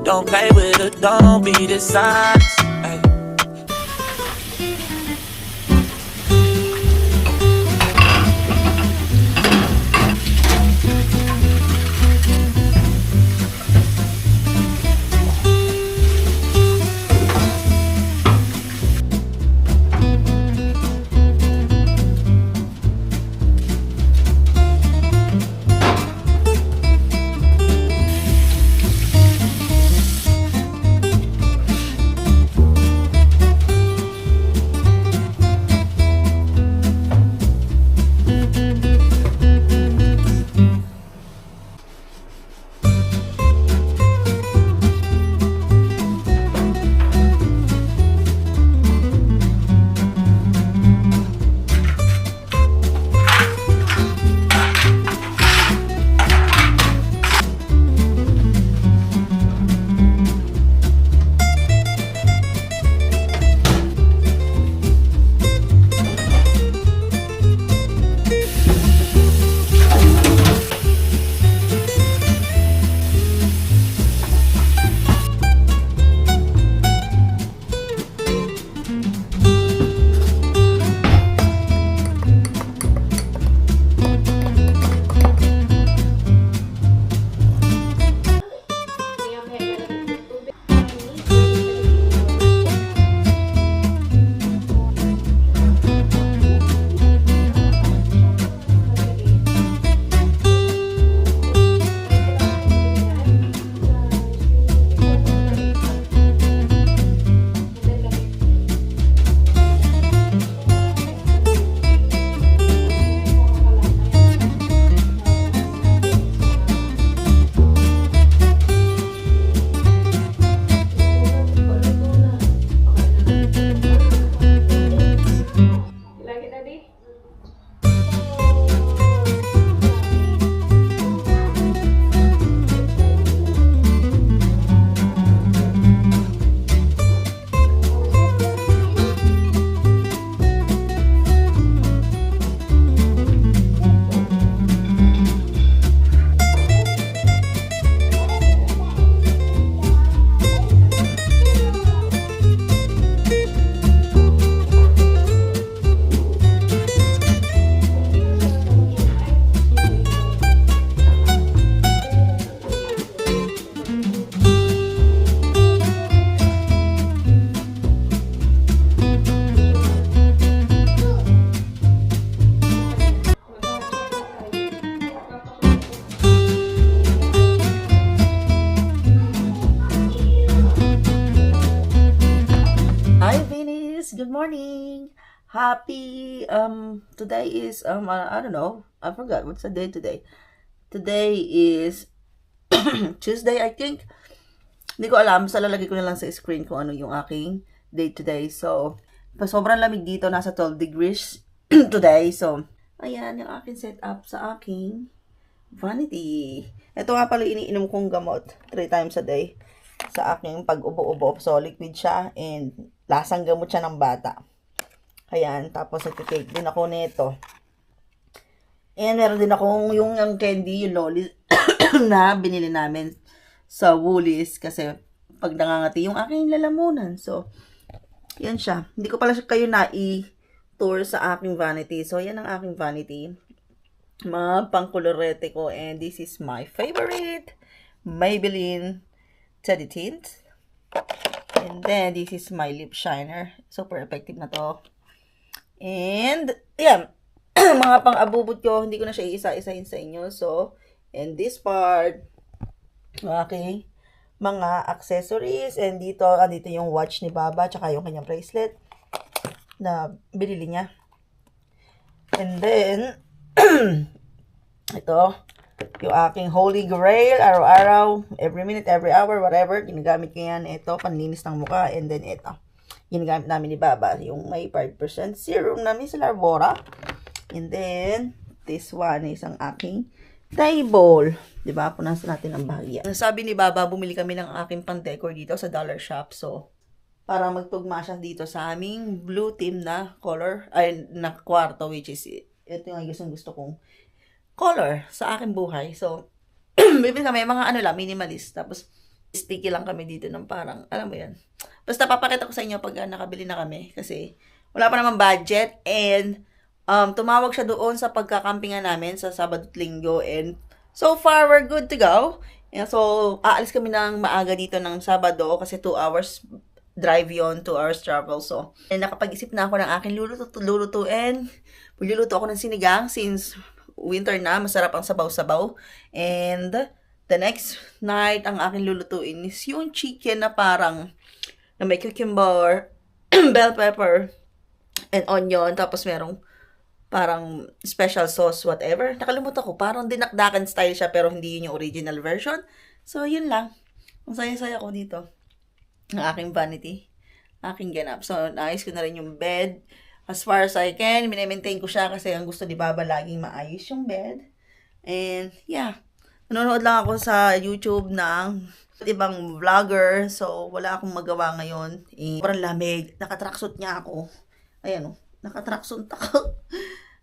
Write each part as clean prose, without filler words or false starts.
Don't play with it, don't be dishonest. Ay. Hi, Venus. Good morning. Happy, today is, I don't know. I forgot. What's the day today? Today is Tuesday, I think. Hindi ko alam. Basta lalagay ko na lang sa screen kung ano yung aking day today. So, sobrang lamig dito. Nasa 12 degrees today. So, ayan yung aking setup sa aking vanity. Ito nga pala iniinom kong gamot 3 times a day sa aking pag-ubo-ubo. So, liquid siya and lasang gamot siya ng bata. Ayan, tapos nagtitake din ako nito. And meron din akong yung candy, yung lolly na binili namin sa Woolies kasi pag nangangati yung aking lalamunan. So, yan siya. Hindi ko pala kayo na-tour sa aking vanity. So, yan ang aking vanity. Mga pangkolorete ko. And this is my favorite Maybelline Teddy Tint. And then, this is my lip shiner. Super effective na to. And, yan. Mga pang-abubot ko, hindi ko na siya iisa-isahin sa inyo. So, and this part, okay, mga accessories. And dito yung watch ni Baba, tsaka yung kanyang bracelet na binili niya. And then, ito, yung aking holy grail, araw-araw, every minute, every hour, whatever, ginagamit ko yan. Ito, panlinis ng mukha. And then, ito, ginagamit namin ni Baba, yung may 5% serum na micellar bora. And then, this one is ang aking table. Diba? Punasan natin ang bahagya. Sabi ni Baba, bumili kami ng aking pan-decor dito sa Dollar Shop. So, para magtugma siya dito sa aming blue team na color, ay, na kwarto, which is, ito yung gusto kong color sa aking buhay. So, bibili kami, mga ano lang, minimalist. Tapos, sticky lang kami dito ng parang, alam mo yan. Basta papakita ko sa inyo pag nakabili na kami. Kasi, wala pa naman budget. And, tumawag siya doon sa pagkakampingan namin sa Sabado at Linggo. And, so far, we're good to go. And so, aalis kami ng maaga dito ng Sabado kasi 2 hours drive yon, 2 hours travel. So, and nakapag-isip na ako ng aking lulutuin. Magluluto ako ng sinigang since winter na, masarap ang sabaw-sabaw. And the next night, ang aking lulutuin is yung chicken na parang na may cucumber, bell pepper, and onion. Tapos merong parang special sauce, whatever. Nakalimutan ko, parang dinakdakan style siya pero hindi yun yung original version. So, yun lang. Ang saya-saya ko dito. Ang aking vanity. Aking ganap. So, naayos ko na rin yung bed. As far as I can, minemaintain ko siya kasi ang gusto ni Baba laging maayos yung bed. And, yeah. Nanonood lang ako sa YouTube ng ibang vlogger. So, wala akong magawa ngayon. Parang lamig. Nakatracksuit niya ako. Ayan o. Nakatracksuit ako.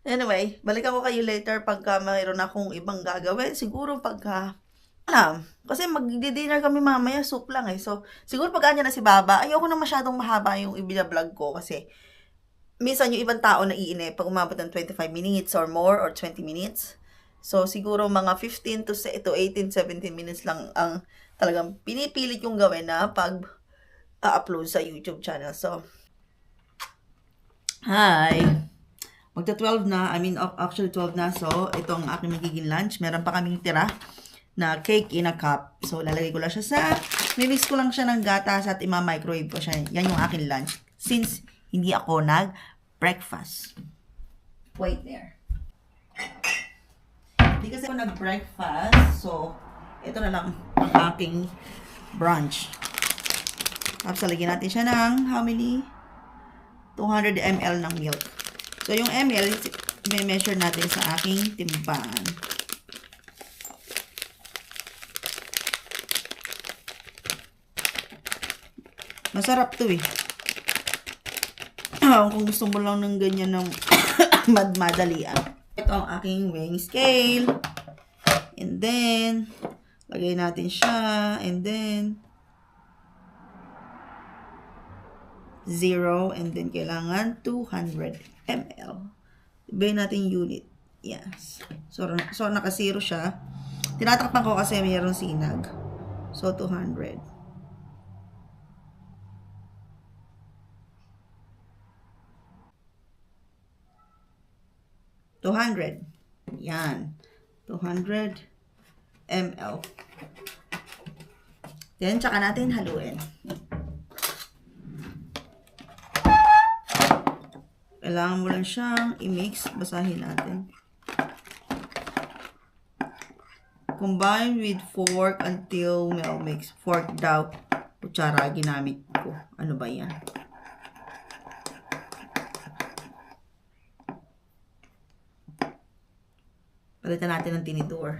Anyway, balikan ko kayo later pagka mayroon akong ibang gagawin. Siguro pagka, kasi magdi-dinner kami mamaya, soup lang eh. So, siguro pag anya na si Baba, ayoko na masyadong mahaba yung ibina-vlog ko kasi minsan yung ibang tao na iinip pag umabot ng 25 minutes or more or 20 minutes. So, siguro mga 15 to 18, 17 minutes lang ang talagang pinipilit yung gawin na pag-upload sa YouTube channel. So, hi! Magta-12 na, actually 12 na. So, ito ang aking magiging lunch. Meron pa kaming tira na cake in a cup. So, lalagay ko lang siya mimix ko lang siya ng gatas at ima-microwave ko siya. Yan yung aking lunch. Since hindi ako nag-breakfast. Wait there. Hindi kasi ako nag-breakfast. So, ito na lang ang aking brunch. Tapos, lagyan natin siya ng how many? 200 ml ng milk. So, yung ml, i-measure natin sa aking timbangan. Masarap to eh. Kung gusto mo lang ng ganyan ng madalian. Ito ang aking weighing scale. And then, lagay natin siya. And then, 0. And then, kailangan 200 ml. Ibayin natin unit. Yes. So naka-0 siya. Tinatakpan ko kasi mayroong sinag. So, 200. 200. Yan. 200 ml. Then, tsaka natin haluin. Kailangan mo lang siyang i-mix. Basahin natin. Combine with fork until well mix. Fork daw. Kutsara ginamit ko. Ano ba yan? Palitan natin ng tinidor.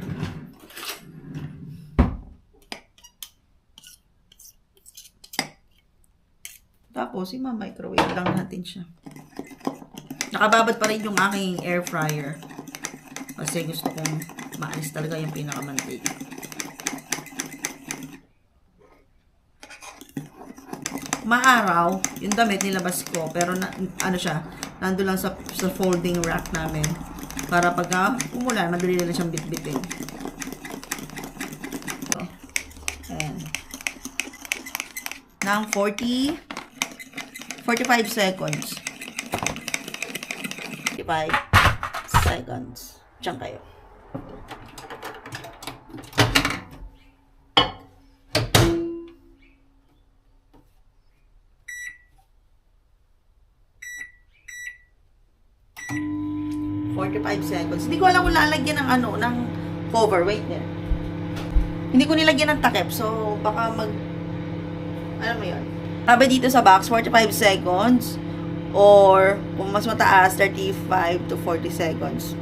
Tapos, i-microwave lang natin siya. Nakababad pa rin yung aking air fryer. Kasi gusto kong maalis talaga yung pinakamantika. Maaraw, yung damit nilabas ko. Pero ano siya, nandun lang sa folding rack namin. Para pagka umulan, madali na siyang bitbitin. So, ayan. Nang 45 seconds. 5 seconds. Diyan kayo. Seconds. Hindi ko alam kung lalagyan ng ng cover. Wait there. Hindi ko nilagyan ng takip. So, baka alam mo yun. Sabi dito sa box, 45 seconds. Or, kung mas mataas, 35 to 40 seconds.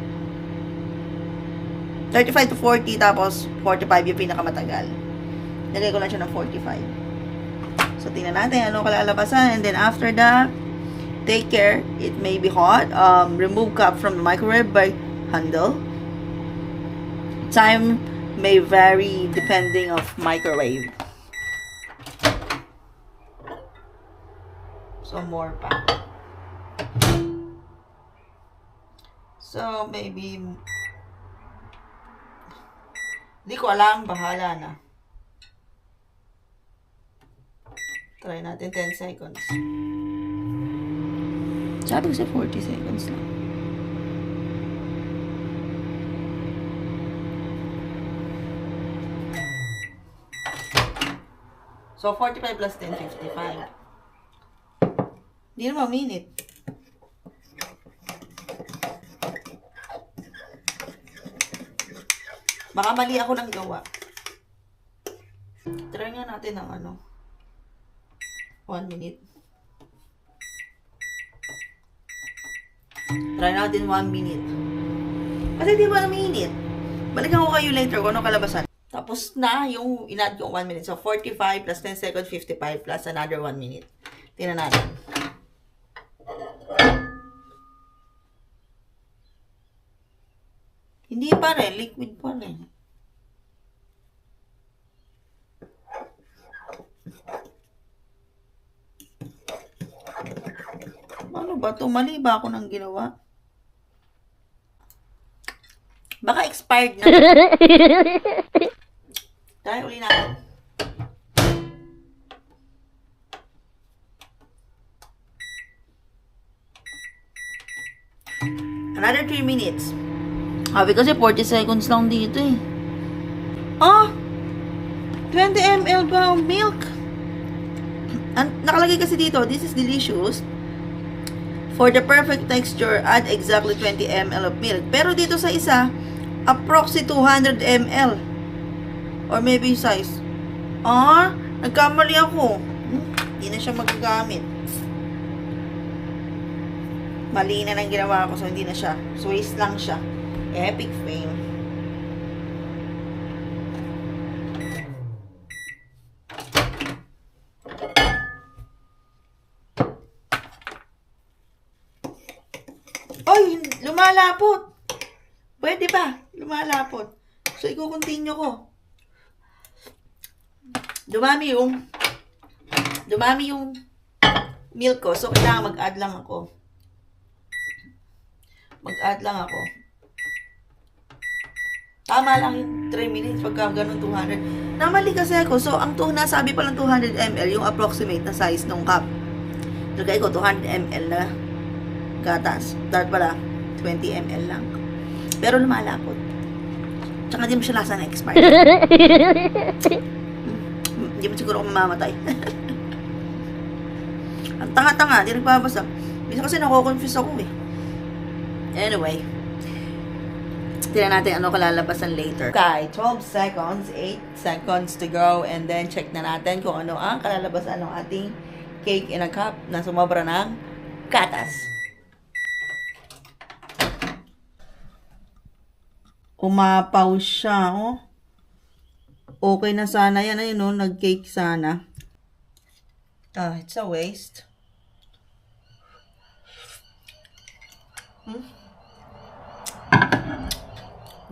35 to 40, tapos 45 yung pinakamatagal. Nilagay ko lang siya ng 45. So, tingnan natin ano kalalabasan. And then, after that, take care. It may be hot. Remove cup from the microwave by handle. Time may vary depending of microwave. So, more pa. So, maybe, hindi ko alam, bahala na. Try natin 10 seconds. Sabi ko sa 40 seconds lang. So, 45 plus 10, 55. Hindi naman minute. Baka mali ako ng gawa. Try nga natin ng 1 minute. Try natin 1 minute. Kasi di ba na minute? Balikan ko kayo later kung ano kalabasan. Tapos na yung in-add yung 1 minute. So, 45 plus 10 seconds, 55 plus another 1 minute. Tingnan natin. Hindi pa rin. Liquid pa rin. Ano ba ito? Mali ba ako nang ginawa? Baka expired na. Try uli natin. Another 3 minutes. Sabi kasi 40 seconds lang dito eh. 20 ml ba ang milk? Nakalagay kasi dito, this is delicious. For the perfect texture, add exactly 20 ml of milk. Pero dito sa isa, approximately 200 ml. Or maybe size. Nagkamali ako. Hindi na siya magagamit. Mali na lang ginawa ko, so hindi na siya. So, waste lang siya. Epic fail. Oy, lumalapot. Pwede ba? Lumalapot. So, i-continue ko. Dumami yung milk ko. So, kailangan mag-add lang ako. Tama lang yung 3 minutes pagka ganun 200. Namali kasi ako. So, ang nasabi palang 200 ml, yung approximate na size ng cup. Lagay ko 200 ml na gatas. Dapat pala 20 ml lang. Pero lumalapot. Tsaka di mo siya lasa na expired. Hindi mo siguro ako mamamatay. Ang tanga-tanga, di nagbabasa. Minsan kasi nako-confuse ako eh. Anyway. Tignan natin ano kalalabasan later. Okay, 12 seconds, 8 seconds to go, and then check na natin kung ano ang kalalabasan ng ating cake in a cup na sumobra ng gatas. Umapaw siya, oh. Okay na sana yan, ayun, oh, nag-cake sana. It's a waste.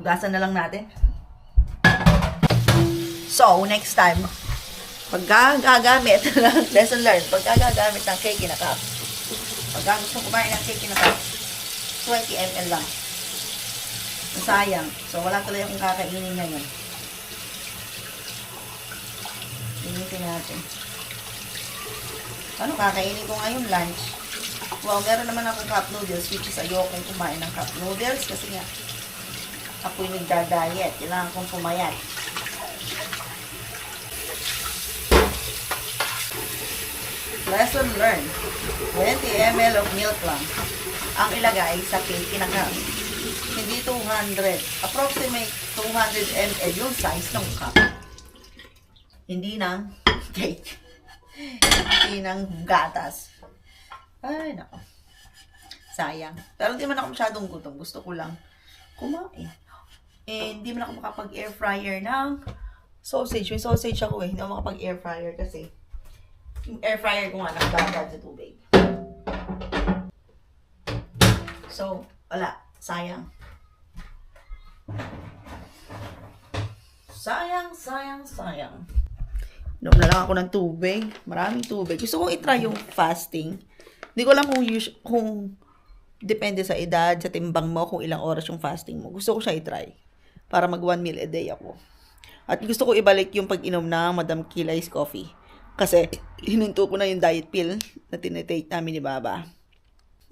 Gasan na lang natin. So, next time, pag gagamit, lesson learned, pag gagamit ng cake in a cup, pag gusto kumain ng cake in a cup, 20 ml lang. Sayang. So, wala tuloy akong kakainin ngayon. Initin natin. Ano kakainin ko ngayon? Lunch. Well, meron naman akong cup noodles, which is ayokong kumain ng cup noodles kasi nga, ako'y nagda-diet. Kailangan kong pumayat. Lesson learned. 20 ml of milk lang ang ilagay sa cake in a cup. Hindi 200. Approximate 200 ml yung size ng cup. Hindi ng cake. Hindi ng gatas. Ay, nako. Sayang. Pero hindi man ako masyadong gutom. Gusto ko lang kumain. Eh, hindi man ako makapag-air fryer ng sausage. May sausage ako eh. Hindi ako makapag-air fryer kasi yung air fryer ko nga nakabagad sa tubig. So, wala. Sayang. Sayang, sayang, sayang. Inom na lang ako ng tubig. Maraming tubig. Gusto kong itry yung fasting. Hindi ko alam kung depende sa edad, sa timbang mo, kung ilang oras yung fasting mo. Gusto ko siya itry. Para mag 1 meal a day ako. At gusto ko ibalik yung pag-inom ng Madam Killay's coffee. Kasi, hinunto ko na yung diet pill na tinitake namin ni Baba.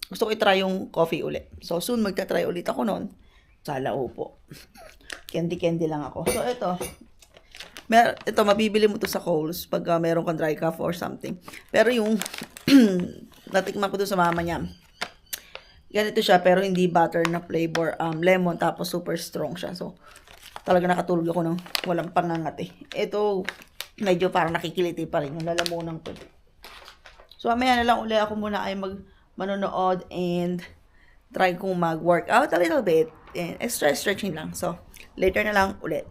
Gusto ko itry yung coffee ulit. So, soon magta-try ulit ako nun. Sala upo. Candy lang ako. So, ito, mabibili mo to sa Kohl's pag meron kang dry cough or something. Pero yung natikman ko doon sa mama niya, ganito siya pero hindi butter na flavor, lemon, tapos super strong siya. So, talaga nakatulog ako ng walang pangangati. Ito, medyo parang nakikiliti pa rin yung lalamunan ko. So, mamaya na lang uli ako muna ay manonood and try kong mag-workout a little bit and extra stretching lang. So, later na lang ulit.